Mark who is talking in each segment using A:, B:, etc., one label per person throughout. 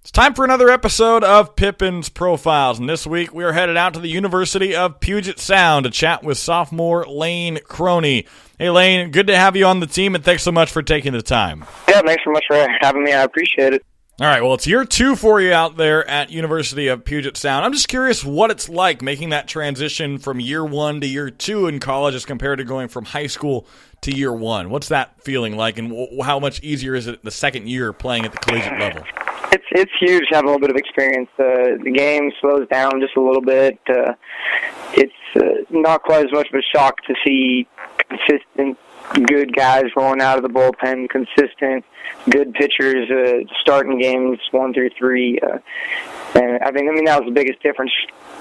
A: It's time for another episode of Pippins Profiles, and this week we are headed out to the University of Puget Sound to chat with sophomore Layne Croney. Hey Layne, good to have you on the team, and thanks so much for taking the time.
B: Yeah, thanks so much for having me. I appreciate it.
A: All right, well, it's year 2 for you out there at University of Puget Sound. I'm just curious what it's like making that transition from year 1 to year 2 in college as compared to going from high school to year 1. What's that feeling like, and how much easier is it the second year playing at the collegiate level?
B: It's huge to have a little bit of experience. The game slows down just a little bit. It's not quite as much of a shock to see consistent, good guys rolling out of the bullpen, consistent, good pitchers starting games 1 through 3. And I mean that was the biggest difference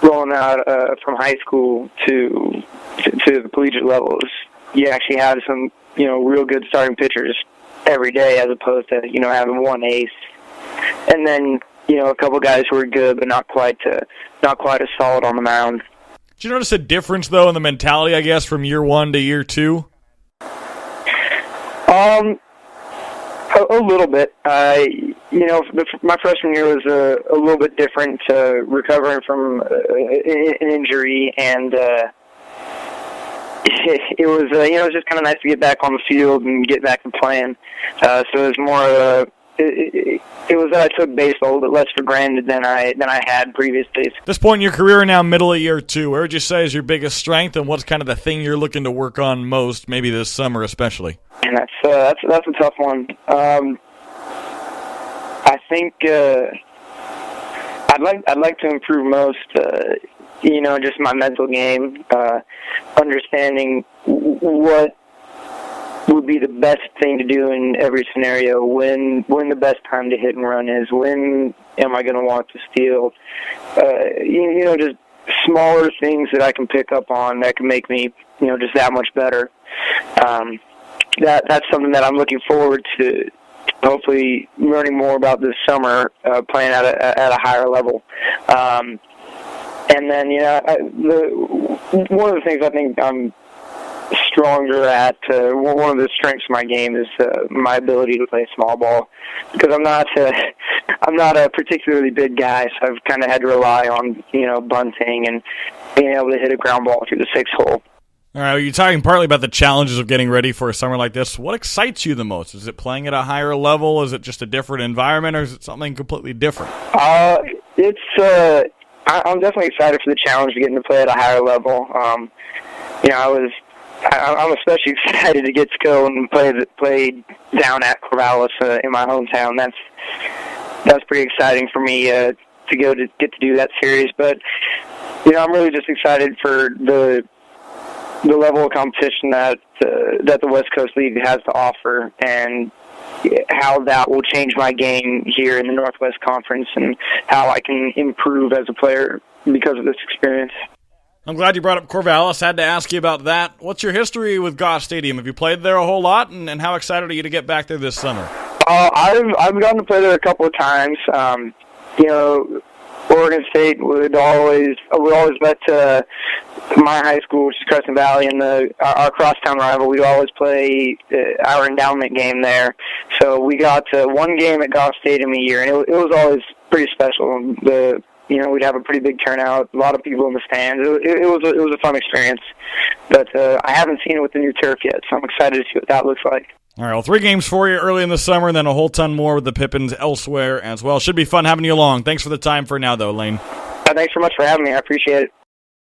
B: rolling out from high school to the collegiate levels. You actually have some real good starting pitchers every day, as opposed to having one ace. And then, a couple guys who are good, but not quite as solid on the mound.
A: Did you notice a difference, though, in the mentality, I guess, from year 1 to year 2?
B: A little bit. My freshman year was a little bit different, recovering from an injury, and it was just kind of nice to get back on the field and get back to playing. So it was more it was that I took baseball a little bit less for granted than I had previously.
A: At this point in your career, now middle of year 2, where would you say is your biggest strength, and what's kind of the thing you're looking to work on most, maybe this summer especially?
B: And that's a tough one. I think I'd like to improve most. Just my mental game, understanding what would be the best thing to do in every scenario, when the best time to hit and run is, when am I going to want to steal, just smaller things that I can pick up on that can make me, just that much better. That's something that I'm looking forward to hopefully learning more about this summer, playing at a higher level. And then, one of the things I think I'm stronger at, one of the strengths of my game is my ability to play small ball, because I'm not a particularly big guy, so I've kind of had to rely on bunting and being able to hit a ground ball through the 6th hole.
A: All right, you're talking partly about the challenges of getting ready for a summer like this. What excites you the most? Is it playing at a higher level? Is it just a different environment, or is it something completely different?
B: I'm definitely excited for the challenge of getting to play at a higher level. I'm especially excited to get to go and play down at Corvallis in my hometown. That's pretty exciting for me to get to do that series. But I'm really just excited for the level of competition that the West Coast League has to offer, and how that will change my game here in the Northwest Conference, and how I can improve as a player because of this experience.
A: I'm glad you brought up Corvallis. Had to ask you about that. What's your history with Goss Stadium? Have you played there a whole lot, and how excited are you to get back there this summer?
B: I've gotten to play there a couple of times. Oregon State would always let my high school, which is Crescent Valley, and our crosstown rival, we'd always play our endowment game there. So we got one game at Goss Stadium a year, and it was always pretty special. We'd have a pretty big turnout, a lot of people in the stands. It was a fun experience, but I haven't seen it with the new turf yet, so I'm excited to see what that looks like.
A: All right, well, 3 games for you early in the summer, and then a whole ton more with the Pippins elsewhere as well. Should be fun having you along. Thanks for the time for now, though, Layne.
B: Thanks so much for having me. I appreciate it.